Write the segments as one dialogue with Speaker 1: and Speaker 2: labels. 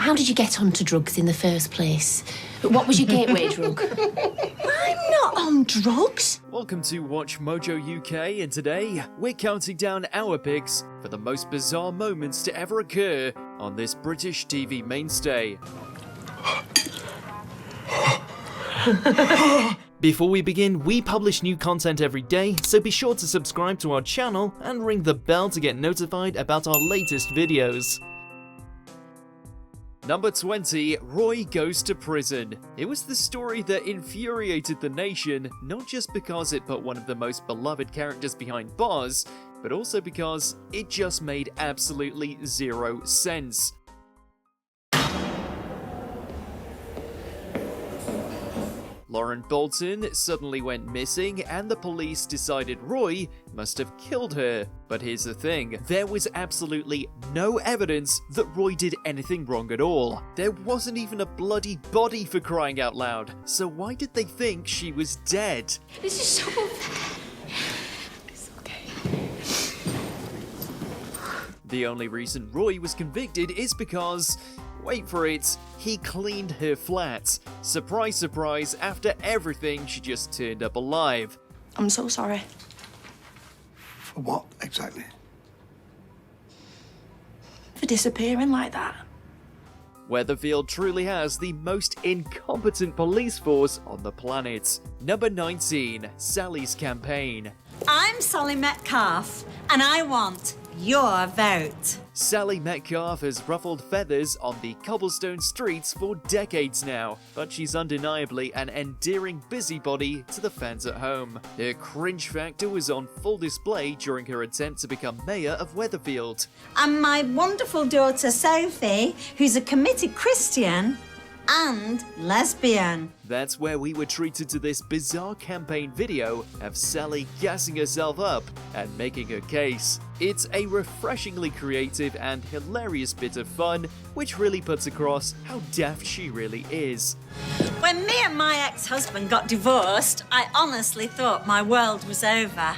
Speaker 1: How did you get onto drugs in the first place? What was your gateway drug? I'm not on drugs.
Speaker 2: Welcome to WatchMojoUK, and today we're counting down our picks for the most bizarre moments to ever occur on this British TV mainstay. Before we begin, we publish new content every day, so be sure to subscribe to our channel and ring the bell to get notified about our latest videos. Number 20, Roy goes to prison. It was the story that infuriated the nation, not just because it put one of the most beloved characters behind bars, but also because it just made absolutely zero sense. Lauren Bolton suddenly went missing, and the police decided Roy must have killed her. But here's the thing, there was absolutely no evidence that Roy did anything wrong at all. There wasn't even a bloody body, for crying out loud. So why did they think she was dead?
Speaker 1: This is so unfair. It's okay.
Speaker 2: The only reason Roy was convicted is because, wait for it, he cleaned her flat. Surprise, surprise, after everything, she just turned up alive.
Speaker 1: I'm so sorry.
Speaker 3: For what, exactly?
Speaker 1: For disappearing like that.
Speaker 2: Weatherfield truly has the most incompetent police force on the planet. Number 19, Sally's campaign.
Speaker 4: I'm Sally Metcalf, and I want your vote.
Speaker 2: Sally Metcalf has ruffled feathers on the cobblestone streets for decades now, but she's undeniably an endearing busybody to the fans at home. Her cringe factor was on full display during her attempt to become mayor of Weatherfield.
Speaker 4: And my wonderful daughter Sophie, who's a committed Christian and lesbian.
Speaker 2: That's where we were treated to this bizarre campaign video of Sally gassing herself up and making her case. It's a refreshingly creative and hilarious bit of fun, which really puts across how daft she really is.
Speaker 4: When me and my ex-husband got divorced, I honestly thought my world was over.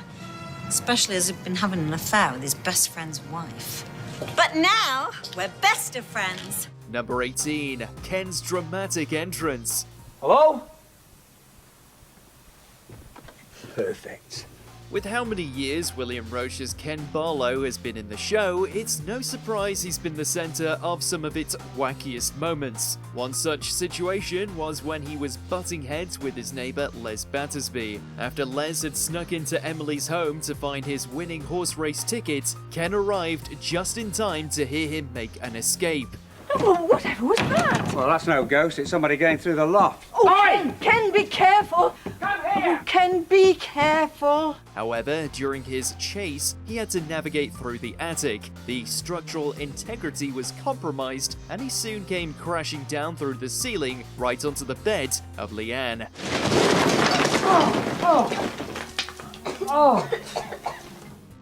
Speaker 4: Especially as I've been having an affair with his best friend's wife. But now, we're best of friends.
Speaker 2: Number 18, Ken's dramatic entrance.
Speaker 3: Hello? Perfect.
Speaker 2: With how many years William Roche's Ken Barlow has been in the show, it's no surprise he's been the centre of some of its wackiest moments. One such situation was when he was butting heads with his neighbour Les Battersby. After Les had snuck into Emily's home to find his winning horse race ticket, Ken arrived just in time to hear him make an escape.
Speaker 5: Oh, whatever was that?
Speaker 3: Well, that's no ghost. It's somebody going through the loft.
Speaker 5: Oh, Ken, be careful.
Speaker 3: Come here!
Speaker 5: Oh, Ken, be careful.
Speaker 2: However, during his chase, he had to navigate through the attic. The structural integrity was compromised, and he soon came crashing down through the ceiling right onto the bed of Leanne.
Speaker 5: Oh.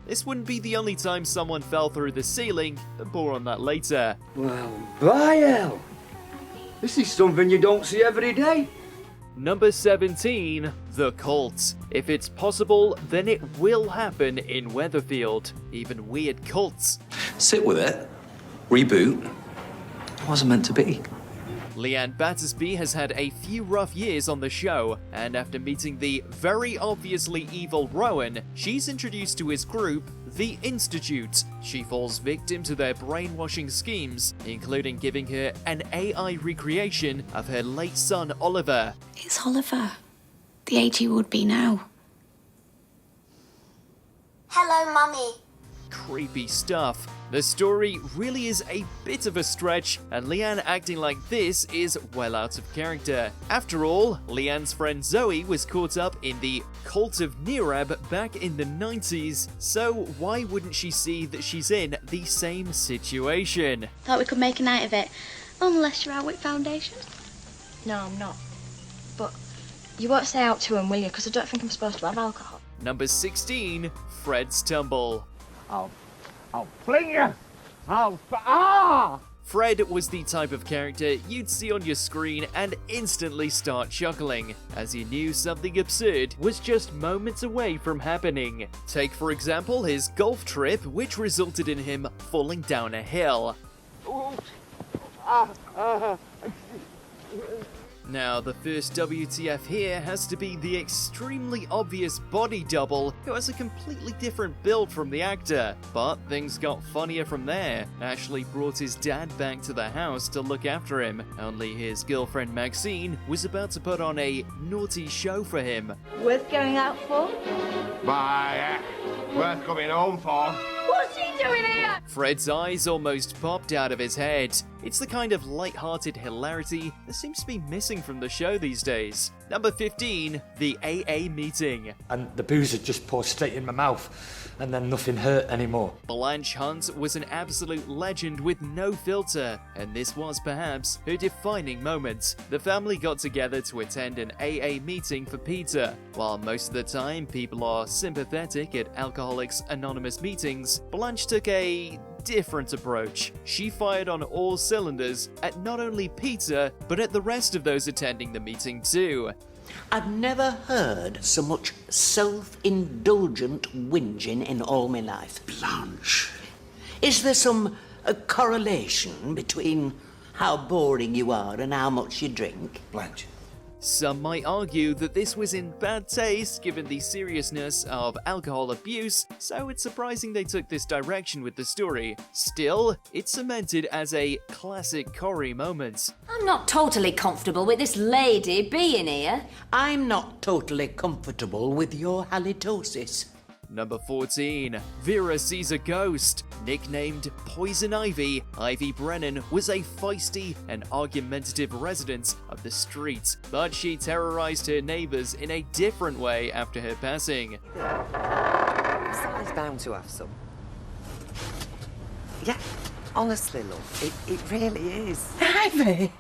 Speaker 2: This wouldn't be the only time someone fell through the ceiling, but more on that later.
Speaker 3: Well, by hell. This is something you don't see every day.
Speaker 2: Number 17, The Cult. If it's possible, then it will happen in Weatherfield. Even weird cults.
Speaker 6: Sit with it. Reboot. It wasn't meant to be.
Speaker 2: Leanne Battersby has had a few rough years on the show, and after meeting the very obviously evil Rowan, she's introduced to his group, The Institute. She falls victim to their brainwashing schemes, including giving her an AI recreation of her late son Oliver.
Speaker 1: It's Oliver. The age he would be now.
Speaker 7: Hello, Mummy.
Speaker 2: Creepy stuff. The story really is a bit of a stretch, and Leanne acting like this is well out of character. After all, Leanne's friend Zoe was caught up in the cult of Nerab back in the 90s, so why wouldn't she see that she's in the same situation?
Speaker 7: Thought we could make a night of it. Unless you're out with foundation.
Speaker 8: No, I'm not. But you won't say out to him, will you? Because I don't think I'm supposed to have alcohol.
Speaker 2: Number 16, Fred's Tumble.
Speaker 3: I'll fling you.
Speaker 2: Fred was the type of character you'd see on your screen and instantly start chuckling, as you knew something absurd was just moments away from happening. Take for example his golf trip, which resulted in him falling down a hill. Now, the first WTF here has to be the extremely obvious body double who has a completely different build from the actor. But things got funnier from there. Ashley brought his dad back to the house to look after him, only his girlfriend Maxine was about to put on a naughty show for him.
Speaker 5: Worth going out for?
Speaker 9: Why, worth coming home for.
Speaker 5: What's he doing here?
Speaker 2: Fred's eyes almost popped out of his head. It's the kind of light-hearted hilarity that seems to be missing from the show these days. Number 15, the AA meeting.
Speaker 3: And the booze had just poured straight in my mouth, and then nothing hurt anymore.
Speaker 2: Blanche Hunt was an absolute legend with no filter, and this was perhaps her defining moment. The family got together to attend an AA meeting for Peter. While most of the time people are sympathetic at Alcoholics Anonymous meetings, Blanche took a different approach. She fired on all cylinders at not only Peter, but at the rest of those attending the meeting too.
Speaker 10: I've never heard so much self-indulgent whinging in all my life. Blanche, is there some correlation between how boring you are and how much you drink?
Speaker 6: Blanche.
Speaker 2: Some might argue that this was in bad taste given the seriousness of alcohol abuse, so it's surprising they took this direction with the story. Still, it's cemented as a classic Corrie moment.
Speaker 1: I'm not totally comfortable with this lady being here.
Speaker 10: I'm not totally comfortable with your halitosis.
Speaker 2: Number 14, Vera sees a ghost. Nicknamed Poison Ivy, Ivy Brennan was a feisty and argumentative resident of the street, but she terrorized her neighbors in a different way after her passing.
Speaker 11: Somebody's bound to have some. Yeah, honestly, love, it really is.
Speaker 5: Ivy!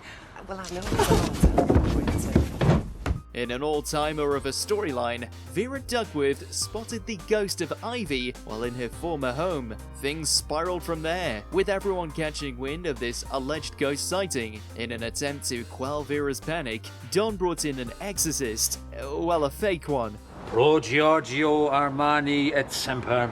Speaker 11: Well, I know it's a long time.
Speaker 2: In an all-timer of a storyline, Vera Duckworth spotted the ghost of Ivy while in her former home. Things spiraled from there, with everyone catching wind of this alleged ghost sighting. In an attempt to quell Vera's panic, Don brought in an exorcist. Well, a fake one.
Speaker 12: Pro Giorgio Armani et semper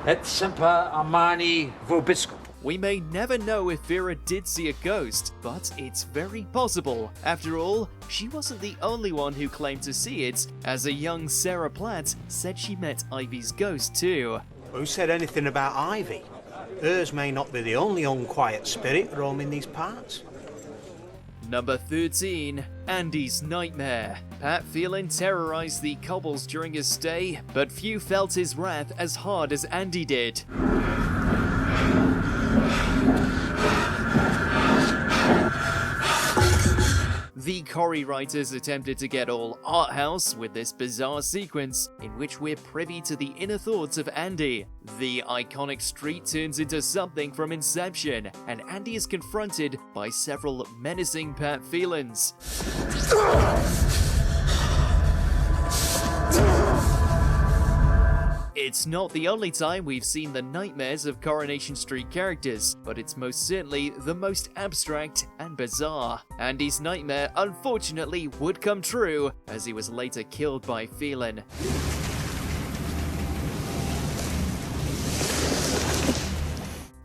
Speaker 12: Armani vobiscum.
Speaker 2: We may never know if Vera did see a ghost, but it's very possible. After all, she wasn't the only one who claimed to see it, as a young Sarah Platt said she met Ivy's ghost too.
Speaker 13: Who said anything about Ivy? Hers may not be the only unquiet spirit roaming these parts.
Speaker 2: Number 13, Andy's Nightmare. Pat Phelan terrorized the Cobbles during his stay, but few felt his wrath as hard as Andy did. The Corrie writers attempted to get all art house with this bizarre sequence in which we're privy to the inner thoughts of Andy. The iconic street turns into something from Inception, and Andy is confronted by several menacing Pat Phelans. It's not the only time we've seen the nightmares of Coronation Street characters, but it's most certainly the most abstract and bizarre. Andy's nightmare unfortunately would come true, as he was later killed by Phelan.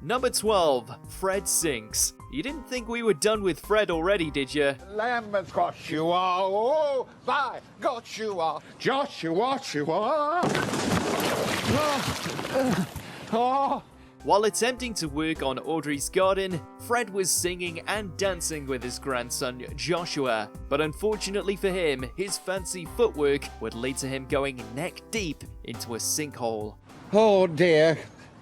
Speaker 2: Number 12, Fred sinks. You didn't think we were done with Fred already, did you?
Speaker 9: Lambeth got you all, oh, by got you all, Joshua, you are.
Speaker 2: While attempting to work on Audrey's garden, Fred was singing and dancing with his grandson Joshua, but unfortunately for him, his fancy footwork would lead to him going neck deep into a sinkhole.
Speaker 9: Oh dear,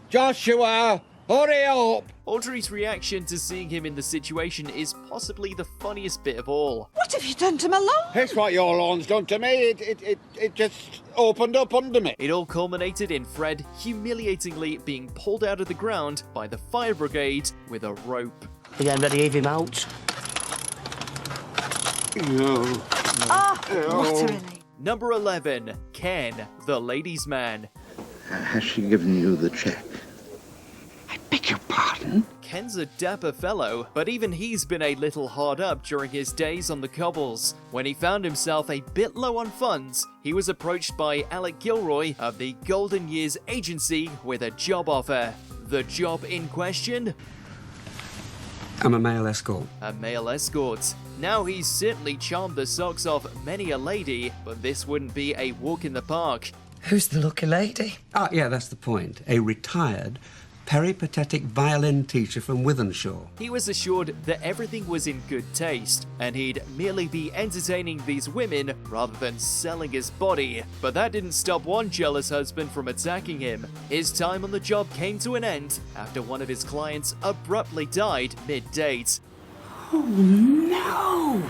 Speaker 9: Joshua, hurry up!
Speaker 2: Audrey's reaction to seeing him in the situation is possibly the funniest bit of all.
Speaker 5: What have you done to my lawn?
Speaker 9: That's what your lawn's done to me. It just opened up under me.
Speaker 2: It all culminated in Fred humiliatingly being pulled out of the ground by the fire brigade with a rope.
Speaker 10: You getting ready to heave him out?
Speaker 5: What a relief.
Speaker 2: Number 11, Ken, the ladies' man.
Speaker 14: Has she given you the check?
Speaker 3: Beg your pardon?
Speaker 2: Ken's a dapper fellow, but even he's been a little hard up during his days on the cobbles. When he found himself a bit low on funds, he was approached by Alec Gilroy of the Golden Years Agency with a job offer. The job in question?
Speaker 15: I'm a male escort.
Speaker 2: A male escort. Now he's certainly charmed the socks off many a lady, but this wouldn't be a walk in the park.
Speaker 16: Who's the lucky lady?
Speaker 15: Ah, yeah, that's the point. A retired, peripatetic violin teacher from Wythenshawe.
Speaker 2: He was assured that everything was in good taste, and he'd merely be entertaining these women rather than selling his body. But that didn't stop one jealous husband from attacking him. His time on the job came to an end after one of his clients abruptly died mid-date.
Speaker 10: Oh, no!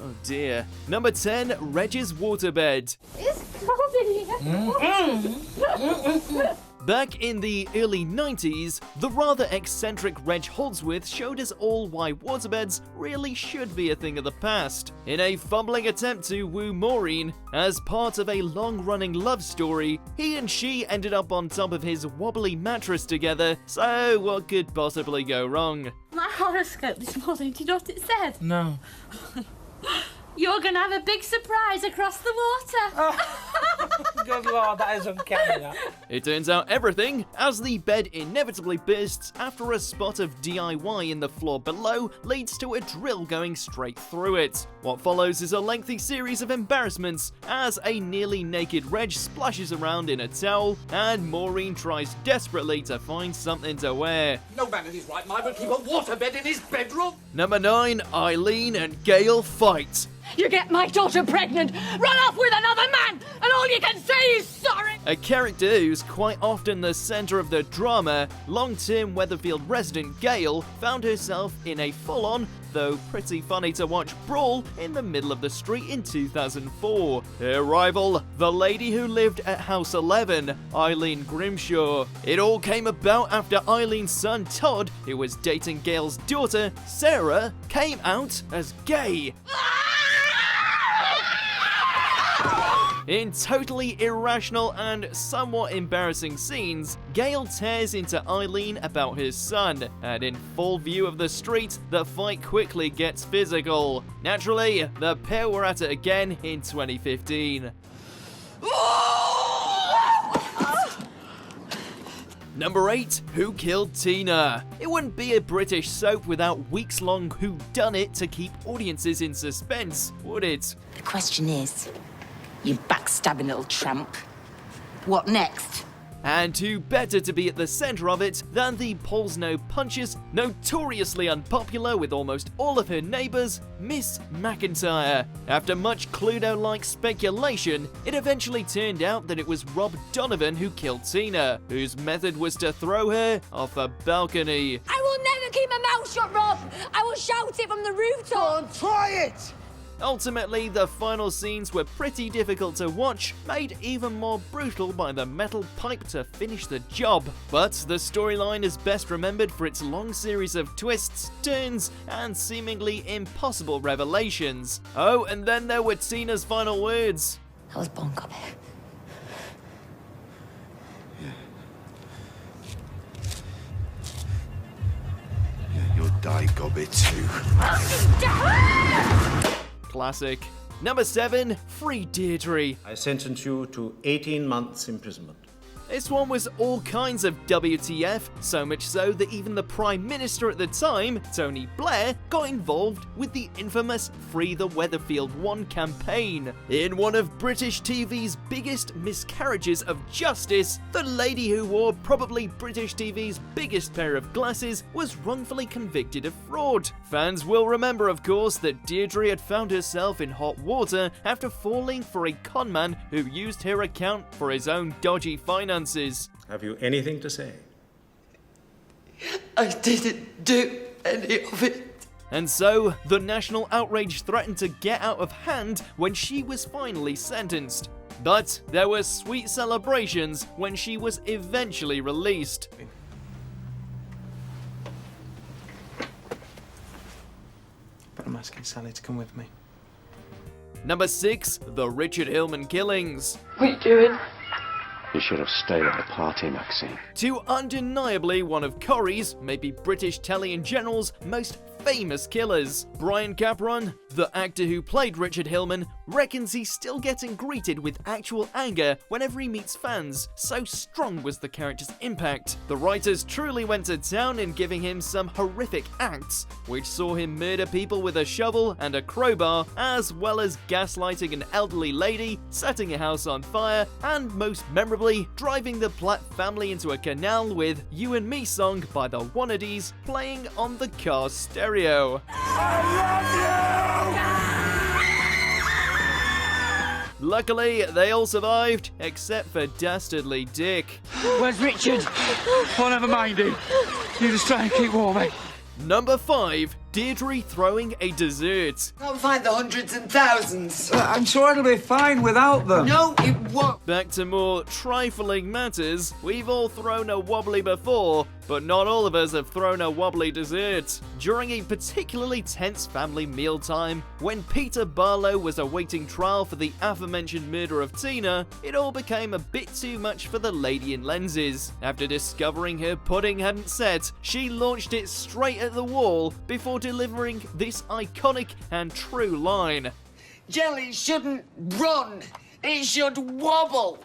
Speaker 2: Oh dear. Number 10, Reggies waterbed.
Speaker 5: It's cold in here.
Speaker 2: Back in the early 90s, the rather eccentric Reg Holdsworth showed us all why waterbeds really should be a thing of the past. In a fumbling attempt to woo Maureen, as part of a long-running love story, he and she ended up on top of his wobbly mattress together, so what could possibly go wrong?
Speaker 5: My horoscope this morning, do you know what it said?
Speaker 16: No.
Speaker 5: You're gonna have a big surprise across the water.
Speaker 16: Good Lord, that is uncanny, that.
Speaker 2: It turns out everything, as the bed inevitably bursts after a spot of DIY in the floor below leads to a drill going straight through it. What follows is a lengthy series of embarrassments as a nearly naked Reg splashes around in a towel and Maureen tries desperately to find something to wear.
Speaker 17: No man in his right mind would keep a waterbed in his bedroom.
Speaker 2: Number 9, Eileen and Gail fight.
Speaker 5: You get my daughter pregnant, run off with another man, and all you can say is sorry!
Speaker 2: A character who's quite often the centre of the drama, long-term Weatherfield resident Gail found herself in a full-on, though pretty funny to watch, brawl in the middle of the street in 2004. Her rival, the lady who lived at House 11, Eileen Grimshaw. It all came about after Eileen's son Todd, who was dating Gail's daughter, Sarah, came out as gay. In totally irrational and somewhat embarrassing scenes, Gail tears into Eileen about her son, and in full view of the street, the fight quickly gets physical. Naturally, the pair were at it again in 2015. Number 8, Who Killed Tina? It wouldn't be a British soap without weeks-long whodunit to keep audiences in suspense, would it?
Speaker 1: The question is, you backstabbing little tramp, what next?
Speaker 2: And who better to be at the centre of it than the Paul's No Punches, notoriously unpopular with almost all of her neighbours, Miss McIntyre. After much Cluedo-like speculation, it eventually turned out that it was Rob Donovan who killed Tina, whose method was to throw her off a balcony.
Speaker 5: I will never keep my mouth shut, Rob! I will shout it from the rooftop!
Speaker 17: Go on, try it!
Speaker 2: Ultimately, the final scenes were pretty difficult to watch, made even more brutal by the metal pipe to finish the job. But the storyline is best remembered for its long series of twists, turns, and seemingly impossible revelations. Oh, and then there were Tina's final words.
Speaker 1: That was bonk up.
Speaker 9: You'll die, Gobby, too.
Speaker 2: Classic. Number 7, Free Deirdre.
Speaker 13: I sentence you to 18 months imprisonment.
Speaker 2: This one was all kinds of WTF, so much so that even the Prime Minister at the time, Tony Blair, got involved with the infamous Free the Weatherfield 1 campaign. In one of British TV's biggest miscarriages of justice, the lady who wore probably British TV's biggest pair of glasses was wrongfully convicted of fraud. Fans will remember, of course, that Deirdre had found herself in hot water after falling for a conman who used her account for his own dodgy finances.
Speaker 13: Have you anything to say?
Speaker 10: I didn't do any of it.
Speaker 2: And so, the national outrage threatened to get out of hand when she was finally sentenced. But there were sweet celebrations when she was eventually released.
Speaker 16: But I'm asking Sally to come with me.
Speaker 2: Number 6, the Richard Hillman killings.
Speaker 5: What are you doing?
Speaker 14: You should have stayed at the party, Maxine.
Speaker 2: To undeniably one of Corrie's, maybe British telly in general's, most famous killers. Brian Capron, the actor who played Richard Hillman, reckons he's still getting greeted with actual anger whenever he meets fans, so strong was the character's impact. The writers truly went to town in giving him some horrific acts, which saw him murder people with a shovel and a crowbar, as well as gaslighting an elderly lady, setting a house on fire, and most memorably, driving the Platt family into a canal with You and Me song by the Wannadies playing on the car stereo. Luckily, they all survived, except for Dastardly Dick.
Speaker 17: Where's Richard? Oh, never mind him. You just try and keep warm, eh?
Speaker 2: Number 5. Deirdre throwing a dessert.
Speaker 17: Can't find the hundreds and thousands.
Speaker 15: I'm sure it'll be fine without them.
Speaker 17: No, it won't.
Speaker 2: Back to more trifling matters. We've all thrown a wobbly before, but not all of us have thrown a wobbly dessert. During a particularly tense family mealtime, when Peter Barlow was awaiting trial for the aforementioned murder of Tina, it all became a bit too much for the lady in lenses. After discovering her pudding hadn't set, she launched it straight at the wall before delivering this iconic and true line.
Speaker 17: Jelly shouldn't run. It should wobble.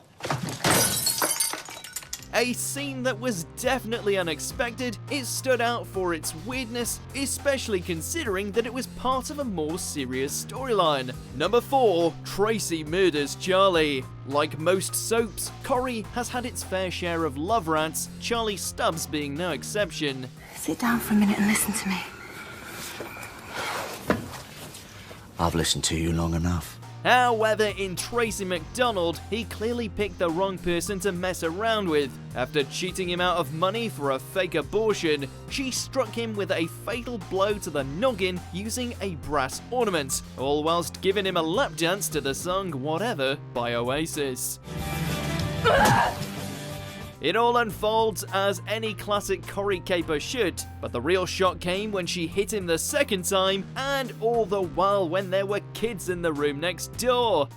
Speaker 2: A scene that was definitely unexpected, it stood out for its weirdness, especially considering that it was part of a more serious storyline. Number 4, Tracy murders Charlie. Like most soaps, Corrie has had its fair share of love rants, Charlie Stubbs being no exception.
Speaker 18: Sit down for a minute and listen to me.
Speaker 6: I've listened to you long enough.
Speaker 2: However, in Tracy McDonald, he clearly picked the wrong person to mess around with. After cheating him out of money for a fake abortion, she struck him with a fatal blow to the noggin using a brass ornament, all whilst giving him a lap dance to the song Whatever by Oasis. It all unfolds as any classic Corrie caper should, but the real shock came when she hit him the second time, and all the while when there were kids in the room next door.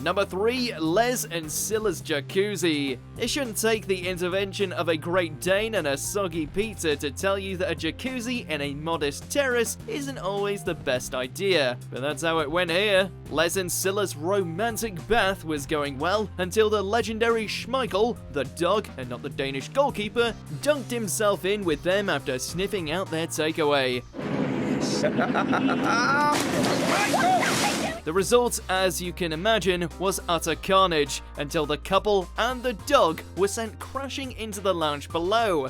Speaker 2: Number 3, Les and Scylla's jacuzzi. It shouldn't take the intervention of a Great Dane and a soggy pizza to tell you that a jacuzzi in a modest terrace isn't always the best idea, but that's how it went here. Les and Scylla's romantic bath was going well until the legendary Schmeichel, the dog and not the Danish goalkeeper, dunked himself in with them after sniffing out their takeaway. The result, as you can imagine, was utter carnage, until the couple and the dog were sent crashing into the lounge below.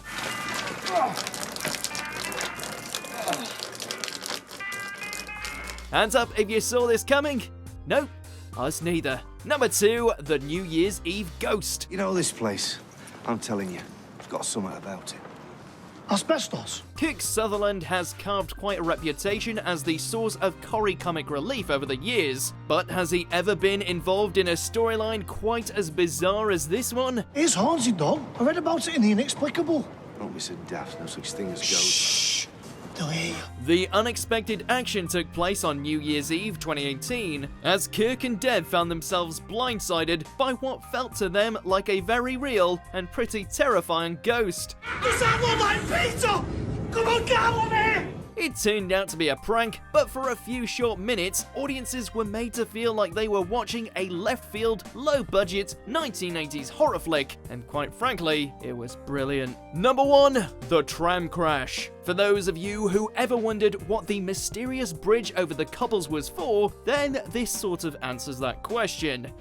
Speaker 2: Hands up if you saw this coming? Nope, us neither. Number 2, the New Year's Eve ghost.
Speaker 19: You know this place, I'm telling you, it's got something about it.
Speaker 20: Asbestos.
Speaker 2: Kirk Sutherland has carved quite a reputation as the source of Corrie comic relief over the years, but has he ever been involved in a storyline quite as bizarre as this one?
Speaker 20: It's haunted though. I read about it in The Inexplicable.
Speaker 19: Don't be so daft, no such thing as ghosts.
Speaker 20: Shh. They'll hear you.
Speaker 2: The unexpected action took place on New Year's Eve 2018, as Kirk and Deb found themselves blindsided by what felt to them like a very real and pretty terrifying ghost.
Speaker 20: Is that one my Peter? Come on, get on here!
Speaker 2: It turned out to be a prank, but for a few short minutes, audiences were made to feel like they were watching a left-field, low-budget 1980s horror flick, and quite frankly, it was brilliant. Number 1, the Tram Crash. For those of you who ever wondered what the mysterious bridge over the cobbles was for, then this sort of answers that question.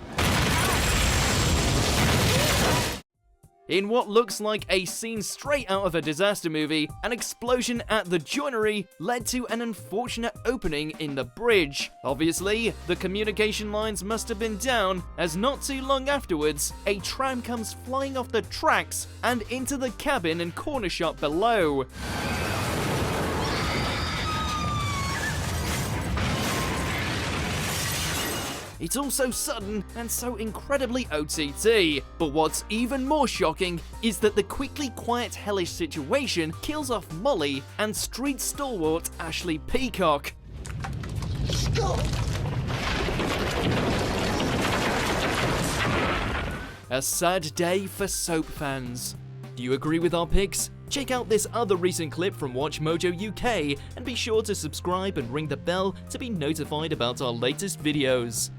Speaker 2: In what looks like a scene straight out of a disaster movie, an explosion at the joinery led to an unfortunate opening in the bridge. Obviously, the communication lines must have been down, as not too long afterwards, a tram comes flying off the tracks and into the cabin and corner shop below. It's all so sudden and so incredibly OTT. But what's even more shocking is that the quickly quiet hellish situation kills off Molly and street stalwart Ashley Peacock.
Speaker 20: Stop.
Speaker 2: A sad day for soap fans. Do you agree with our picks? Check out this other recent clip from WatchMojoUK and be sure to subscribe and ring the bell to be notified about our latest videos.